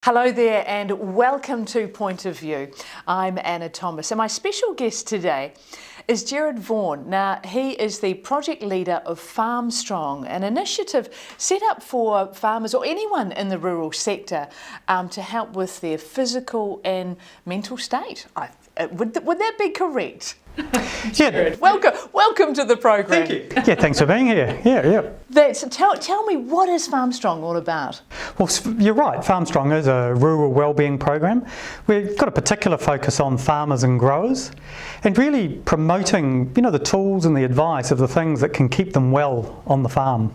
Hello there and welcome to Point of View. I'm Anna Thomas and my special guest today is Gerard Vaughan. Now, he is the project leader of Farm Strong, an initiative set up for farmers or anyone in the rural sector to help with their physical and mental state. Would that be correct? Yeah. Welcome to the program. Thank you. Yeah, thanks for being here. Yeah. Tell me, what is Farm Strong all about? Well, you're right. Farm Strong is a rural wellbeing program. We've got a particular focus on farmers and growers, and really promoting, the tools and the advice of the things that can keep them well on the farm.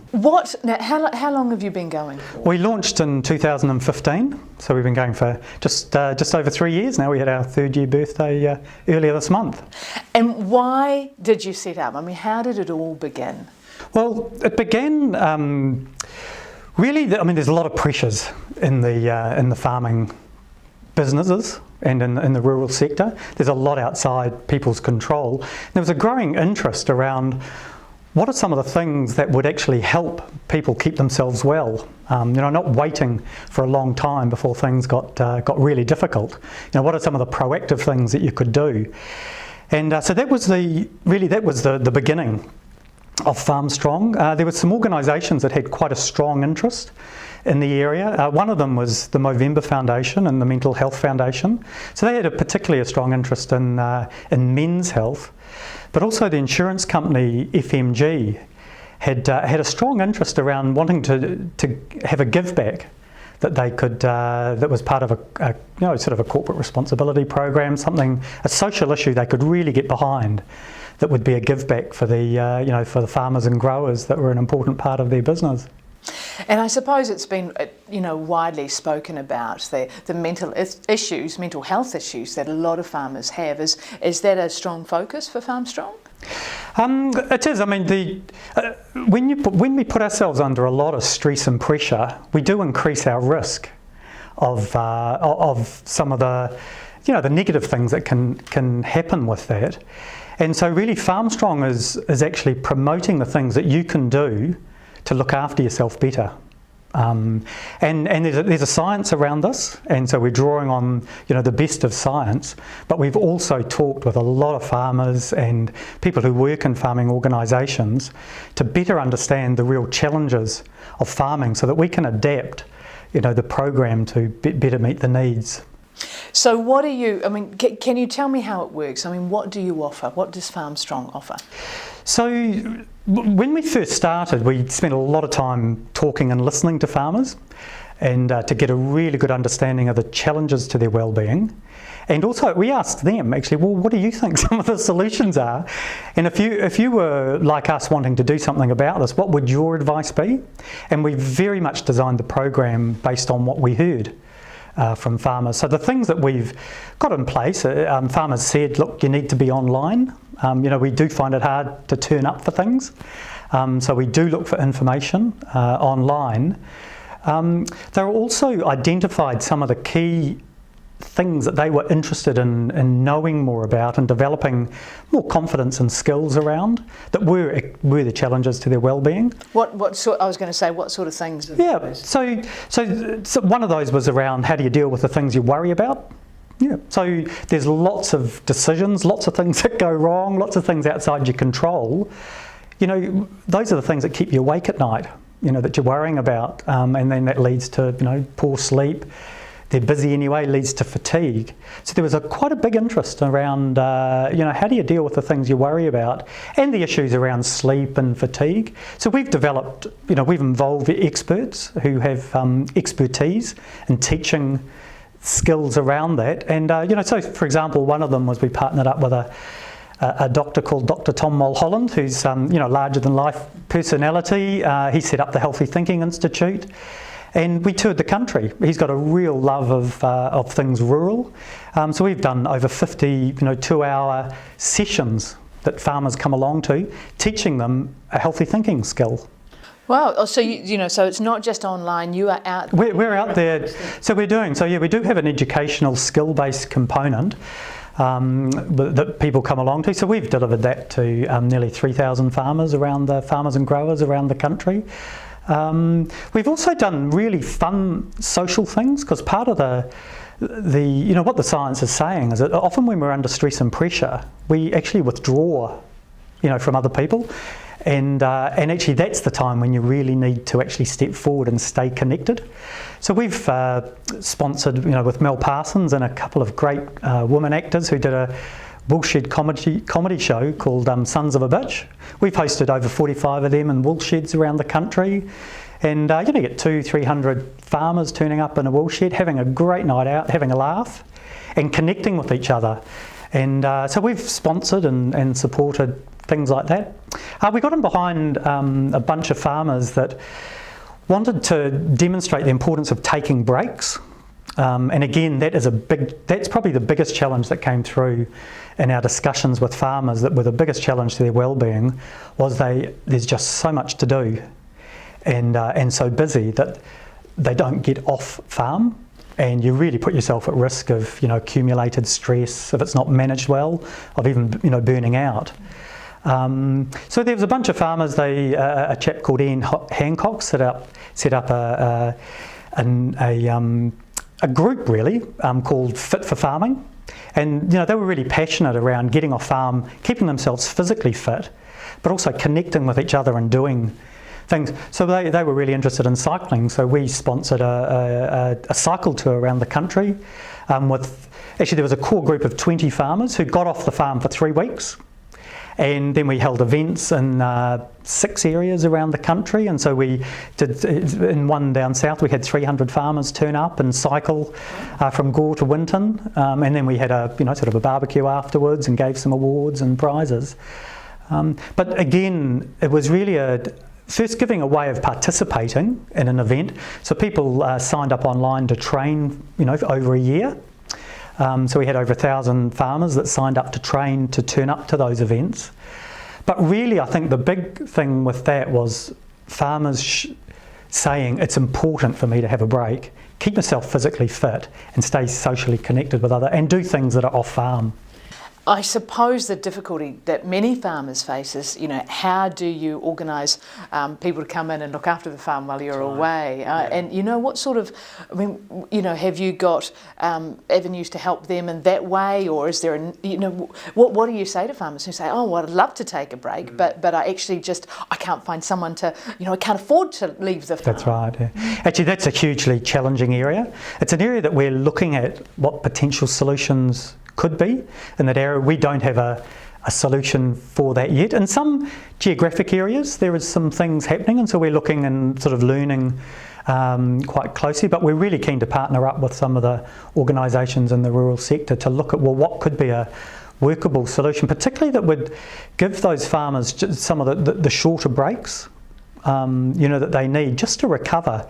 Now, how long have you been going for? We launched in 2015, so we've been going for just over 3 years now. We had our third-year birthday earlier this month. And why did you set up? I mean, how did it all begin? Well, it began really. There's a lot of pressures in the farming businesses and in the rural sector. There's a lot outside people's control. There was a growing interest around what are some of the things that would actually help people keep themselves well. Not waiting for a long time before things got really difficult. What are some of the proactive things that you could do? And so that was the beginning of Farm Strong. There were some organisations that had quite a strong interest in the area. One of them was the Movember Foundation and the Mental Health Foundation. So they had a particularly strong interest in men's health, but also the insurance company FMG had a strong interest around wanting to have a give back that they could, that was part of a corporate responsibility program, a social issue they could really get behind, that would be a give back for for the farmers and growers that were an important part of their business. And I suppose it's been, widely spoken about the mental health issues that a lot of farmers have. Is that a strong focus for Farm Strong? It is. When we put ourselves under a lot of stress and pressure, we do increase our risk of some of the negative things that can happen with that. And so really Farm Strong is actually promoting the things that you can do to look after yourself better. And there's a science around this, and so we're drawing on the best of science, but we've also talked with a lot of farmers and people who work in farming organisations to better understand the real challenges of farming so that we can adapt the program to better meet the needs. So what are you, can you tell me how it works? What do you offer? What does Farm Strong offer? So when we first started, we spent a lot of time talking and listening to farmers and to get a really good understanding of the challenges to their well-being. And also we asked them actually, well, what do you think some of the solutions are? And if you were like us wanting to do something about this, what would your advice be? And we very much designed the program based on what we heard from farmers. So the things that we've got in place, farmers said, look, you need to be online. We do find it hard to turn up for things. So we do look for information online. They also identified some of the key things that they were interested in knowing more about and developing more confidence and skills around that were the challenges to their well-being. What sort of things? Yeah, so one of those was around how do you deal with the things you worry about. Yeah, so there's lots of decisions, lots of things that go wrong, lots of things outside your control. Those are the things that keep you awake at night, that you're worrying about, and then that leads to, poor sleep. They're busy anyway, leads to fatigue. So there was quite a big interest around, how do you deal with the things you worry about and the issues around sleep and fatigue. So we've developed, we've involved experts who have expertise in teaching skills around that. And, so for example, one of them was we partnered up with a doctor called Dr. Tom Mulholland, who's, larger than life personality. He set up the Healthy Thinking Institute. And we toured the country. He's got a real love of things rural. So we've done over 50, 2-hour sessions that farmers come along to, teaching them a healthy thinking skill. Wow. So so it's not just online. You are out. We're out there. So we do have an educational skill-based component that people come along to. So we've delivered that to nearly 3,000 farmers and growers around the country. We've also done really fun social things, because part of the what the science is saying is that often when we're under stress and pressure, we actually withdraw, from other people, and actually that's the time when you really need to actually step forward and stay connected. So we've sponsored, with Mel Parsons and a couple of great women actors who did a woolshed comedy show called Sons of a Bitch. We've hosted over 45 of them in woolsheds around the country, and you get 200-300 farmers turning up in a woolshed, having a great night out, having a laugh and connecting with each other. And so we've sponsored and supported things like that. We got in behind a bunch of farmers that wanted to demonstrate the importance of taking breaks. And again, that's probably the biggest challenge that came through in our discussions with farmers, that were the biggest challenge to their well-being, was there's just so much to do and so busy that they don't get off farm, and you really put yourself at risk of accumulated stress if it's not managed well, of even burning out. So there was a bunch of farmers. A chap called Ian Hancock set up a group really called Fit for Farming, and they were really passionate around getting off farm, keeping themselves physically fit, but also connecting with each other and doing things. So they were really interested in cycling. So we sponsored a cycle tour around the country. There was a core group of 20 farmers who got off the farm for 3 weeks. And then we held events in 6 areas around the country. And so we did, in one down south, we had 300 farmers turn up and cycle from Gore to Winton. And then we had sort of a barbecue afterwards and gave some awards and prizes. But again, it was really first giving a way of participating in an event. So people signed up online to train, for over a year. So we had over 1,000 farmers that signed up to train to turn up to those events. But really, I think the big thing with that was farmers saying it's important for me to have a break, keep myself physically fit and stay socially connected with others, and do things that are off farm. I suppose the difficulty that many farmers face is, how do you organise people to come in and look after the farm while you're away? And what sort of, have you got avenues to help them in that way, or is there, what do you say to farmers who say, oh, well, I'd love to take a break, but I actually I can't find someone to, I can't afford to leave the farm. That's right. Yeah. Actually, that's a hugely challenging area. It's an area that we're looking at what potential solutions could be in that area. We don't have a solution for that yet. In some geographic areas there is some things happening, and so we're looking and sort of learning quite closely, but we're really keen to partner up with some of the organisations in the rural sector to look at what could be a workable solution, particularly that would give those farmers some of the shorter breaks that they need just to recover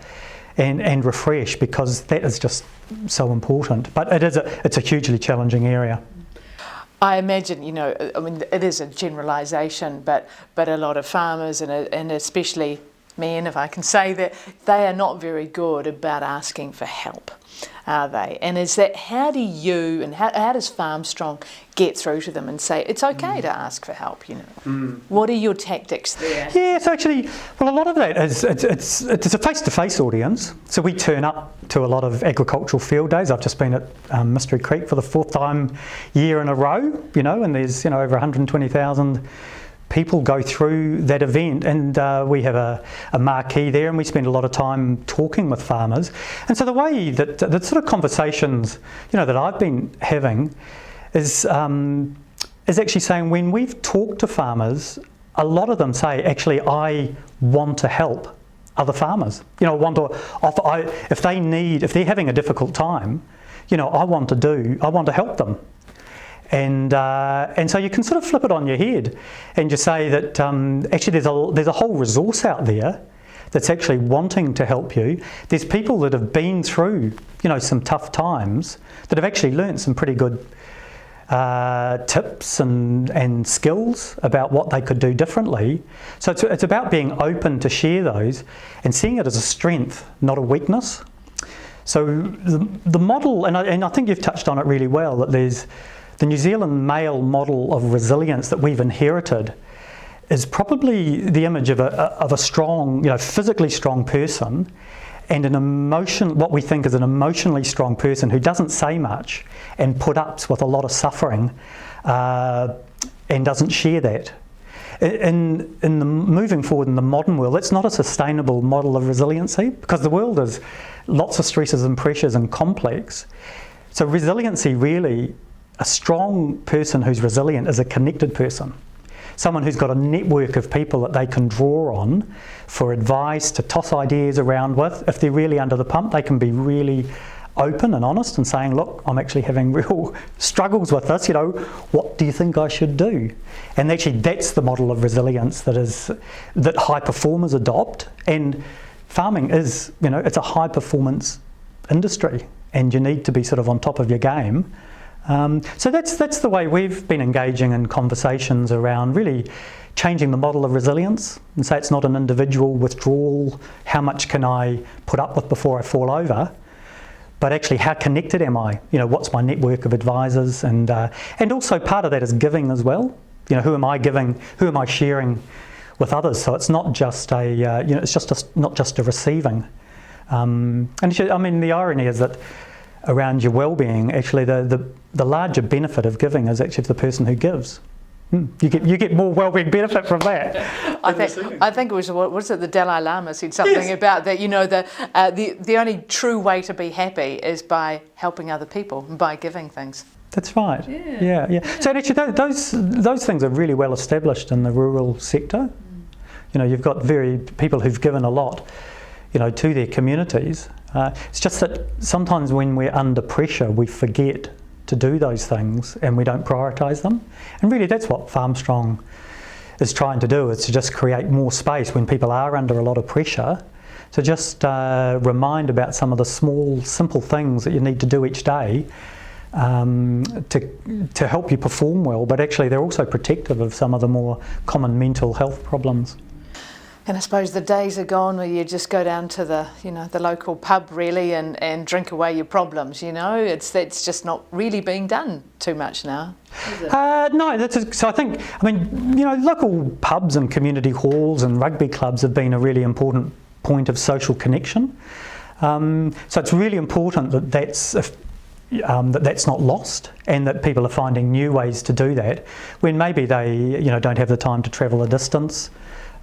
and refresh, because that is just so important. But it's a hugely challenging area. I imagine, it is a generalisation, but a lot of farmers and especially men, if I can say that, they are not very good about asking for help, are they? And how do you and how does Farmstrong get through to them and say it's okay to ask for help? What are your tactics there? Yeah, so actually, well, a lot of that is it's a face-to-face audience. So we turn up to a lot of agricultural field days. I've just been at Mystery Creek for the 4th year in a row, and there's over 120,000 people go through that event, and we have a marquee there, and we spend a lot of time talking with farmers. And so the way that the sort of conversations that I've been having is actually saying, when we've talked to farmers, a lot of them say, actually, I want to help other farmers. I want to offer, if they're having a difficult time, I want to help them. And so you can sort of flip it on your head and just say that actually there's a whole resource out there that's actually wanting to help you. There's people that have been through some tough times that have actually learnt some pretty good tips and skills about what they could do differently. So it's about being open to share those and seeing it as a strength, not a weakness. So the model, and I think you've touched on it really well, that there's the New Zealand male model of resilience that we've inherited is probably the image of a strong, physically strong person, and what we think is an emotionally strong person who doesn't say much and put ups with a lot of suffering and doesn't share that. In the moving forward in the modern world, it's not a sustainable model of resiliency, because the world is lots of stresses and pressures and complex. So resiliency, really, a strong person who's resilient is a connected person. Someone who's got a network of people that they can draw on for advice, to toss ideas around with. If they're really under the pump, they can be really open and honest and saying, look, I'm actually having real struggles with this, what do you think I should do? And actually that's the model of resilience that high performers adopt. And farming is, it's a high performance industry, and you need to be sort of on top of your game. So that's the way we've been engaging in conversations around really changing the model of resilience, and say it's not an individual withdrawal, how much can I put up with before I fall over, but actually how connected am I? What's my network of advisors, and also part of that is giving as well. Who am I giving? Who am I sharing with others? So it's not just not just a receiving. And the irony is that around your well-being, actually the larger benefit of giving is actually the person who gives. You get more well-being benefit from that. I think it was the Dalai Lama said something about that. The only true way to be happy is by helping other people, by giving things. That's right. Yeah. So actually, those things are really well established in the rural sector. You've got people who've given a lot, to their communities. It's just that sometimes when we're under pressure, we forget to do those things and we don't prioritise them. And really that's what FarmStrong is trying to do, is to just create more space when people are under a lot of pressure, to just remind about some of the small, simple things that you need to do each day to help you perform well, but actually they're also protective of some of the more common mental health problems. And I suppose the days are gone where you just go down to the local pub really and drink away your problems. It's just not really being done too much now. Is it? No, so I think local pubs and community halls and rugby clubs have been a really important point of social connection. So it's really important that that's not lost, and that people are finding new ways to do that when maybe they don't have the time to travel a distance.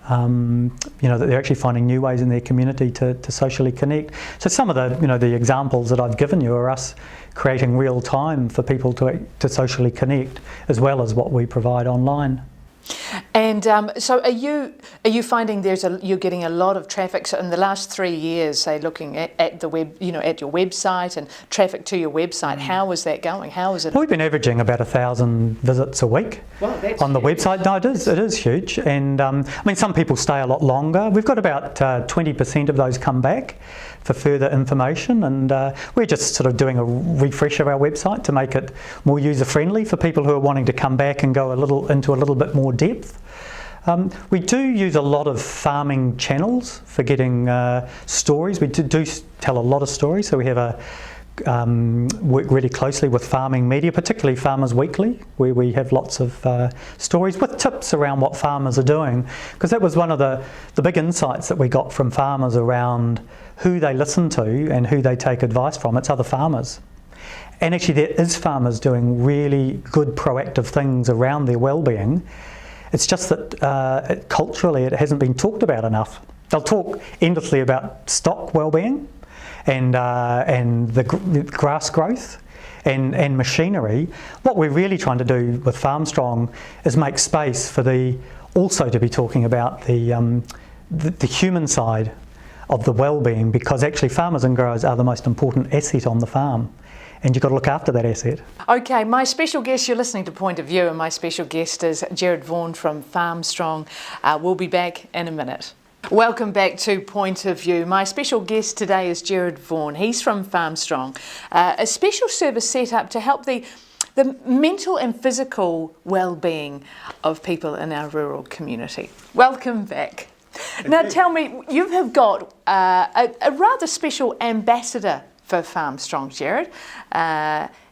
That they're actually finding new ways in their community to socially connect. So some of the examples that I've given you are us creating real time for people to socially connect, as well as what we provide online. And so are you finding you're getting a lot of traffic? So in the last 3 years, say looking at the web, at your website and traffic to your website, how is that going? How is it? We've been averaging about 1,000 visits a week on the website. No, it is huge. And some people stay a lot longer. We've got about 20% of those come back for further information, and we're just sort of doing a refresh of our website to make it more user friendly for people who are wanting to come back and go into a little bit more depth. We do use a lot of farming channels for getting stories. We do tell a lot of stories, so we have work really closely with farming media, particularly Farmers Weekly, where we have lots of stories with tips around what farmers are doing, because that was one of the big insights that we got from farmers around who they listen to and who they take advice from. It's other farmers. And actually there is farmers doing really good proactive things around their well-being. It's just that culturally it hasn't been talked about enough. They'll talk endlessly about stock well-being and the grass growth and machinery. What we're really trying to do with FarmStrong is make space for also to be talking about the human side of the well-being, because actually farmers and growers are the most important asset on the farm, and you've got to look after that asset. Okay, my special guest, you're listening to Point of View, and my special guest is Gerard Vaughan from FarmStrong. We'll be back in a minute. Welcome back to Point of View. My special guest today is Gerard Vaughan. He's from FarmStrong, a special service set up to help the mental and physical well-being of people in our rural community. Welcome back. Now tell me, you have got a rather special ambassador for FarmStrong, Gerard.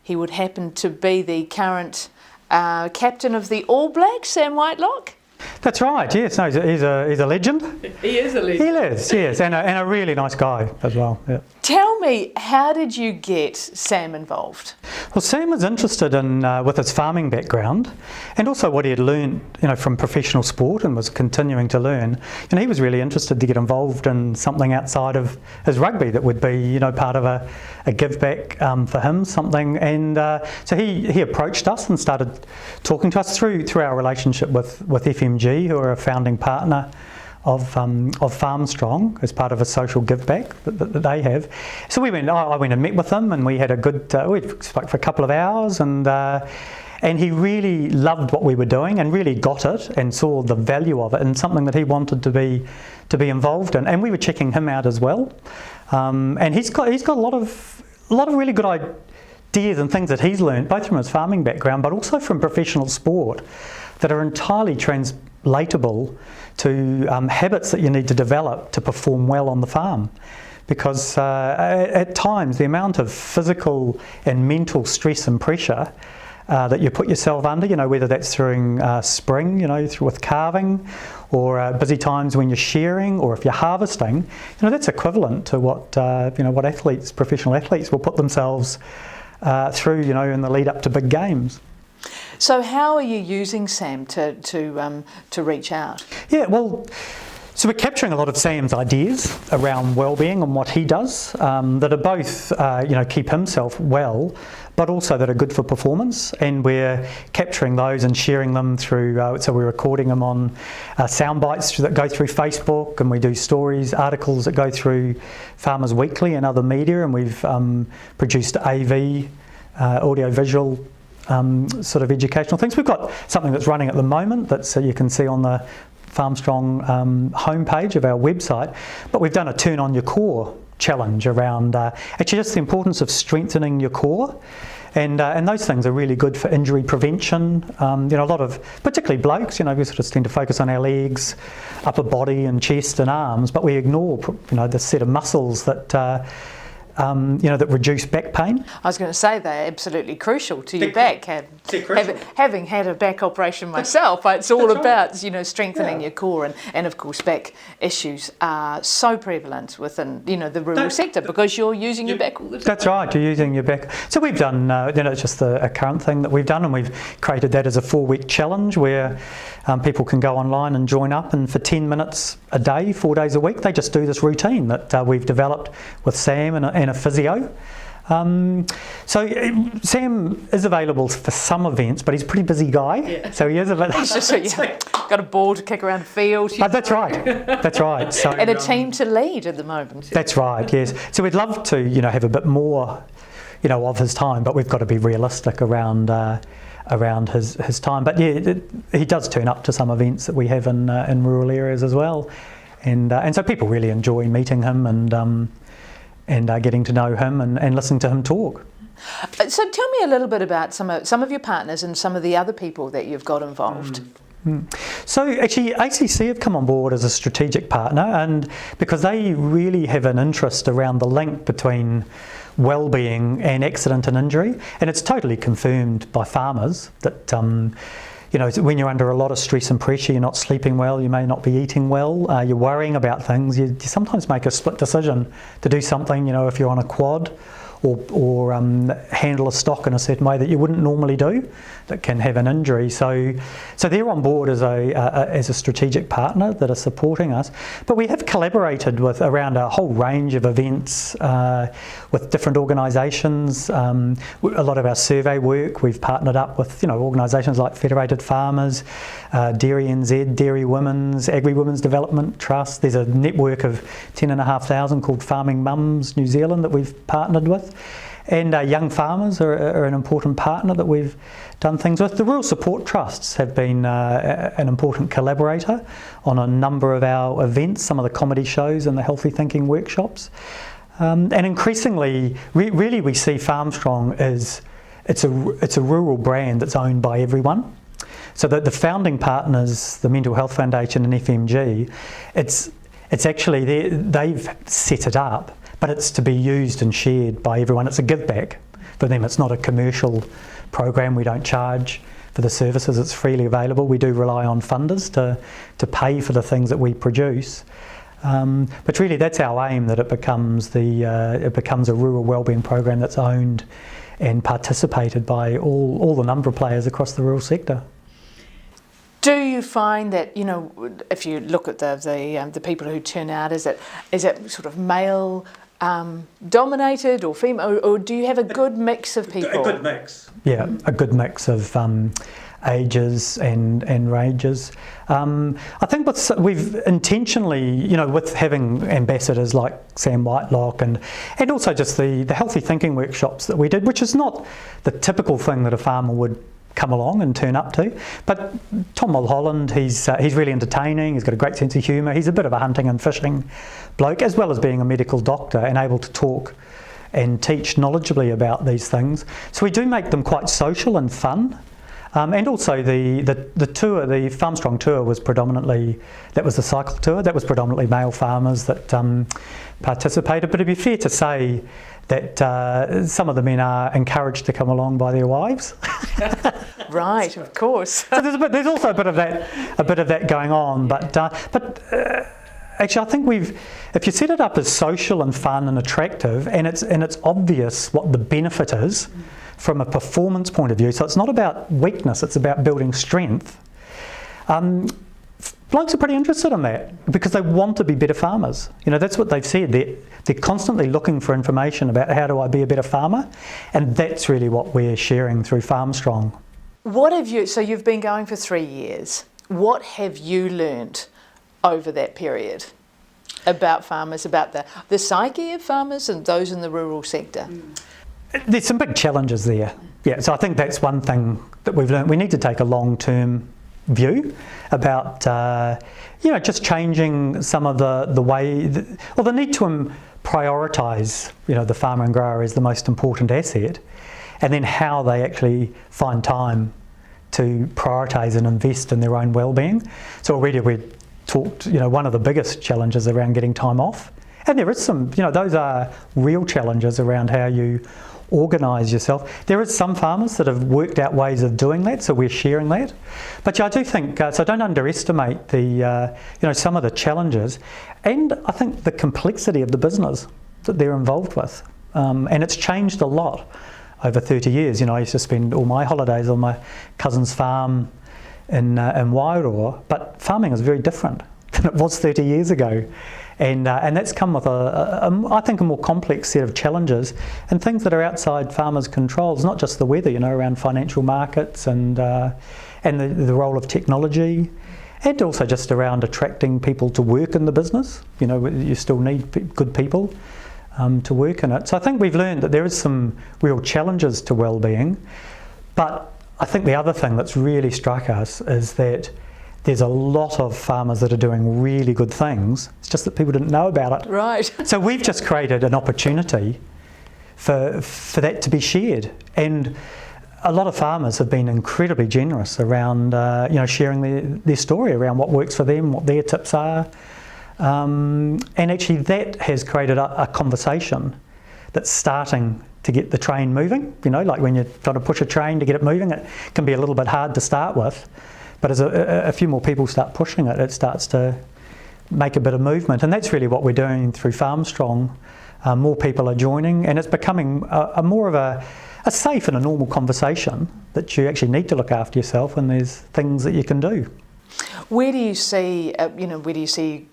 He would happen to be the current captain of the All Blacks, Sam Whitelock. That's right, yes. No, he's a legend. He is a legend. He is, yes, and a really nice guy as well. Yeah. Tell me, how did you get Sam involved? Well, Sam was interested in, with his farming background, and also what he had learned, from professional sport and was continuing to learn. And he was really interested to get involved in something outside of his rugby that would be, part of a give back for him, something. And so he approached us and started talking to us through our relationship with FMG, who are a founding partner of Farm Strong as part of a social give back that they have. So I went and met with him, and we had a good, we spoke for a couple of hours, and he really loved what we were doing and really got it and saw the value of it and something that he wanted to be involved in. And we were checking him out as well. And he's got a lot of really good ideas and things that he's learned, both from his farming background but also from professional sport, that are entirely translatable to habits that you need to develop to perform well on the farm. Because at times the amount of physical and mental stress and pressure that you put yourself under, whether that's during spring, with calving, or busy times when you're shearing, or if you're harvesting, that's equivalent to what what professional athletes will put themselves through, in the lead up to big games. So how are you using Sam to reach out? Yeah, well, so we're capturing a lot of Sam's ideas around wellbeing and what he does that are both, keep himself well, but also that are good for performance. And we're capturing those and sharing them through, so we're recording them on sound bites that go through Facebook, and we do stories, articles that go through Farmers Weekly and other media, and we've produced AV, audio-visual sort of educational things. We've got something that's running at the moment that you can see on the Farm Strong homepage of our website, but we've done a Turn on Your Core challenge around actually just the importance of strengthening your core, and those things are really good for injury prevention. A lot of, particularly blokes, we sort of tend to focus on our legs, upper body and chest and arms, but we ignore the set of muscles that that reduce back pain. I was going to say they're absolutely crucial to your back. Having had a back operation myself, it's all about strengthening your core, and of course back issues are so prevalent within the rural sector because you're using your back all the time. That's right, you're using your back. So we've done it's just a current thing that we've done, and we've created that as a 4-week challenge where people can go online and join up, and for 10 minutes a day, 4 days a week, they just do this routine that we've developed with Sam and a physio. So Sam is available for some events, but he's a pretty busy guy. Yeah. So he is He's just got a ball to kick around the field. That's right. That's right. So and a team to lead at the moment. That's right. Yes. So we'd love to have a bit more of his time, but we've got to be realistic around his time. But yeah, he does turn up to some events that we have in rural areas as well, and so people really enjoy meeting him and getting to know him and listening to him talk. So tell me a little bit about some of your partners and some of the other people that you've got involved. So actually ACC have come on board as a strategic partner, and because they really have an interest around the link between well-being and accident and injury, and it's totally confirmed by farmers that when you're under a lot of stress and pressure, you're not sleeping well, you may not be eating well, you're worrying about things, you sometimes make a split decision to do something, if you're on a quad or handle a stock in a certain way that you wouldn't normally do, that can have an injury. So they're on board as a strategic partner that are supporting us. But we have collaborated with around a whole range of events with different organisations. A lot of our survey work, we've partnered up with organisations like Federated Farmers, Dairy NZ, Dairy Women's, Agri Women's Development Trust. There's a network of 10,500 called Farming Mums New Zealand that we've partnered with. And young farmers are an important partner that we've done things with. The Rural Support Trusts have been an important collaborator on a number of our events, some of the comedy shows and the healthy thinking workshops. And increasingly, really we see Farm Strong as it's a rural brand that's owned by everyone. So that the founding partners, the Mental Health Foundation and FMG, it's actually they've set it up, but it's to be used and shared by everyone. It's a give back for them. It's not a commercial program. We don't charge for the services. It's freely available. We do rely on funders to pay for the things that we produce. But really, that's our aim, that it becomes a rural wellbeing program that's owned and participated by all the number of players across the rural sector. Do you find that, you know, if you look at the people who turn out, is it sort of male dominated or female, or do you have a good mix of people? A good mix. Yeah, a good mix of ages and ranges. I think we've intentionally, you know, with having ambassadors like Sam Whitelock and also just the healthy thinking workshops that we did, which is not the typical thing that a farmer would come along and turn up to. But Tom Mulholland, he's really entertaining, he's got a great sense of humour, he's a bit of a hunting and fishing bloke, as well as being a medical doctor and able to talk and teach knowledgeably about these things. So we do make them quite social and fun. And also the tour, the Farm Strong tour was the cycle tour, that was predominantly male farmers that participated, but it'd be fair to say that some of the men are encouraged to come along by their wives. Right, of course. So there's also a bit of that going on, but actually I think if you set it up as social and fun and attractive, and it's obvious what the benefit is from a performance point of view, so it's not about weakness, it's about building strength. Blokes are pretty interested in that because they want to be better farmers. You know, that's what they've said. They're constantly looking for information about how do I be a better farmer, and that's really what we're sharing through Farm Strong. So you've been going for 3 years. What have you learnt over that period about farmers, about the psyche of farmers and those in the rural sector? There's some big challenges there. Yeah, so I think that's one thing that we've learned. We need to take a long-term view about, just changing some of the way, the need to prioritise, the farmer and grower as the most important asset, and then how they actually find time to prioritise and invest in their own well-being. So already we talked, one of the biggest challenges around getting time off, and there is some, those are real challenges around how you organise yourself. There is some farmers that have worked out ways of doing that, so we're sharing that. But I do think, so don't underestimate the, some of the challenges, and I think the complexity of the business that they're involved with. And it's changed a lot over 30 years. I used to spend all my holidays on my cousin's farm in Wairoa, but farming is very different than it was 30 years ago. And that's come with I think a more complex set of challenges and things that are outside farmers' controls, not just the weather, around financial markets and the role of technology, and also just around attracting people to work in the business. You still need good people to work in it. So I think we've learned that there is some real challenges to wellbeing, but I think the other thing that's really struck us is that there's a lot of farmers that are doing really good things. It's just that people didn't know about it. Right. So we've just created an opportunity for that to be shared. And a lot of farmers have been incredibly generous around, sharing their story around what works for them, what their tips are. And actually that has created a conversation that's starting to get the train moving. Like when you're trying to push a train to get it moving, it can be a little bit hard to start with. But as a few more people start pushing it, it starts to make a bit of movement. And that's really what we're doing through Farm Strong. More people are joining, and it's becoming a more of a safe and a normal conversation that you actually need to look after yourself, and there's things that you can do. Where do you see,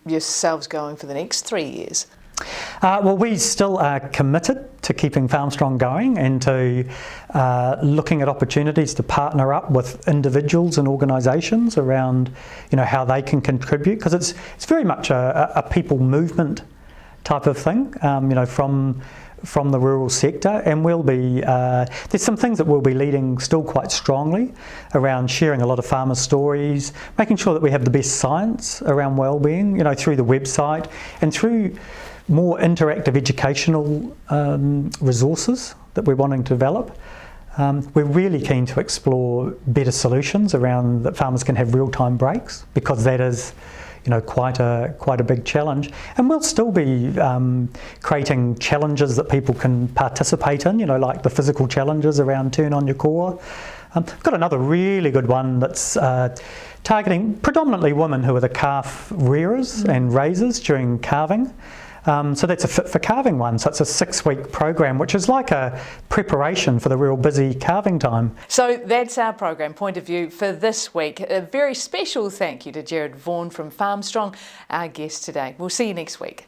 yourselves going for the next 3 years? Well, we still are committed to keeping Farm Strong going and to looking at opportunities to partner up with individuals and organisations around, how they can contribute, because it's very much a people movement type of thing, from the rural sector, and we'll be there's some things that we'll be leading still quite strongly around sharing a lot of farmer stories, making sure that we have the best science around wellbeing, through the website and through more interactive educational resources that we're wanting to develop. We're really keen to explore better solutions around that farmers can have real-time breaks, because that is, quite a big challenge. And we'll still be creating challenges that people can participate in, like the physical challenges around Turn On Your Core, I've got another really good one that's targeting predominantly women who are the calf rearers and raisers during calving. So that's a Fit for Calving one. So it's a 6-week program, which is like a preparation for the real busy calving time. So that's our program, Point of View, for this week. A very special thank you to Gerard Vaughan from Farmstrong, our guest today. We'll see you next week.